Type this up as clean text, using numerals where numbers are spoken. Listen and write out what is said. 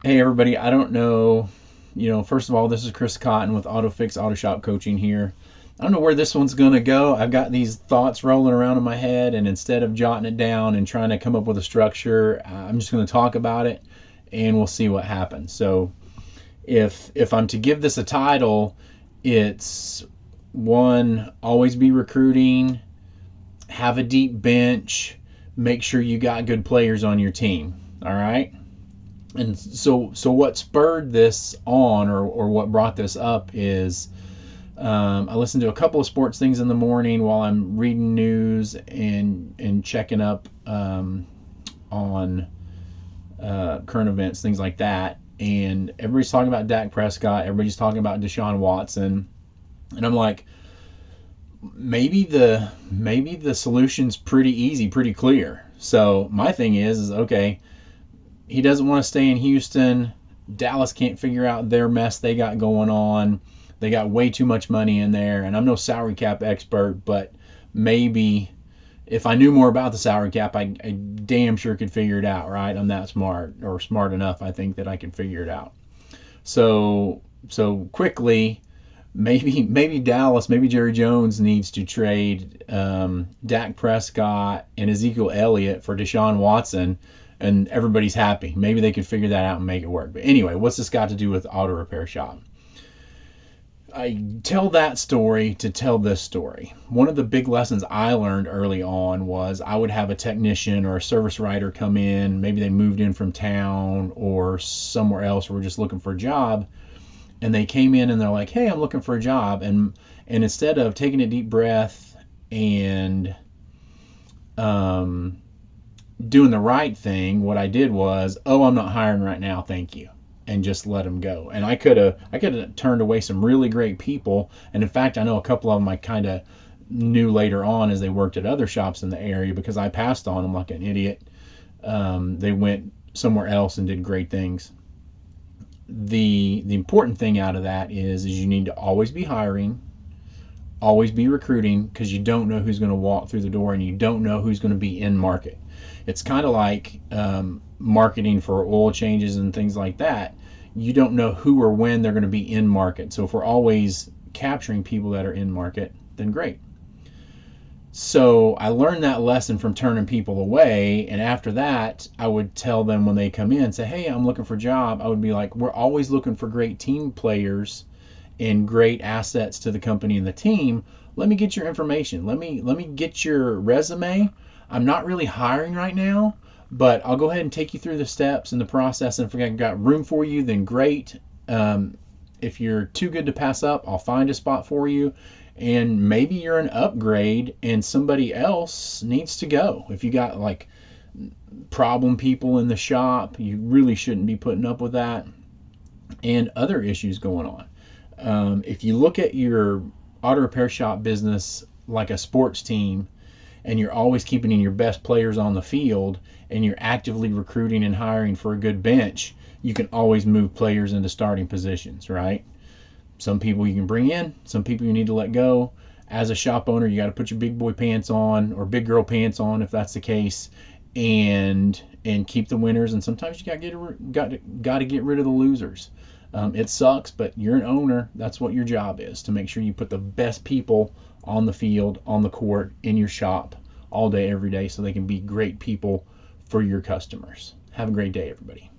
Hey everybody, I don't know, first of all, this is Chris Cotton with AutoFix-Auto Shop Coaching here. I don't know where this one's going to go. I've got these thoughts rolling around in my head, and instead of jotting it down and trying to come up with a structure, I'm just going to talk about it and we'll see what happens. So, if I'm to give this a title, it's one, always be recruiting, have a deep bench, make sure you got good players on your team. All right? And so what spurred this on, or what brought this up is I listen to a couple of sports things in the morning while I'm reading news and checking up on current events, things like that. And everybody's talking about Dak Prescott, everybody's talking about Deshaun Watson, and I'm like, maybe the solution's pretty easy, pretty clear. So my thing is okay, he doesn't want to stay in Houston. Dallas can't figure out their mess they got going on. They got way too much money in there. And I'm no salary cap expert, but maybe if I knew more about the salary cap, I damn sure could figure it out, right? I'm that smart, or smart enough, I think, that I could figure it out. So quickly, maybe Dallas, maybe Jerry Jones needs to trade Dak Prescott and Ezekiel Elliott for Deshaun Watson, and everybody's happy. Maybe they could figure that out and make it work. But anyway, what's this got to do with auto repair shop? I tell that story to tell this story. One of the big lessons I learned early on was I would have a technician or a service writer come in. Maybe they moved in from town or somewhere else, or were just looking for a job, and they came in and they're like, "Hey, I'm looking for a job," and instead of taking a deep breath and um, doing the right thing, what I did was, "Oh, I'm not hiring right now, thank you," and just let them go. And I could have turned away some really great people, and in fact, I know a couple of them I kind of knew later on as they worked at other shops in the area because I passed on them like an idiot. They went somewhere else and did great things. The important thing out of that is you need to always be hiring, always be recruiting, because you don't know who's going to walk through the door and you don't know who's going to be in market. It's kind of like marketing for oil changes and things like that. You don't know who or when they're going to be in market. So if we're always capturing people that are in market, then great. So I learned that lesson from turning people away. And after that, I would tell them when they come in, say, "Hey, I'm looking for a job." I would be like, "We're always looking for great team players and great assets to the company and the team. Let me get your information. Let me get your resume. I'm not really hiring right now, but I'll go ahead and take you through the steps and the process. And if I got room for you, then great. If you're too good to pass up, I'll find a spot for you. And maybe you're an upgrade and somebody else needs to go. If you got like problem people in the shop, you really shouldn't be putting up with that, and other issues going on. If you look at your auto repair shop business like a sports team, and you're always keeping your best players on the field, and you're actively recruiting and hiring for a good bench, you can always move players into starting positions, right? Some people you can bring in, some people you need to let go. As a shop owner, you got to put your big boy pants on, or big girl pants on if that's the case, and keep the winners. And sometimes you got to get rid of the losers. It sucks, but you're an owner. That's what your job is, to make sure you put the best people on the field, on the court, in your shop all day, every day, so they can be great people for your customers. Have a great day, everybody.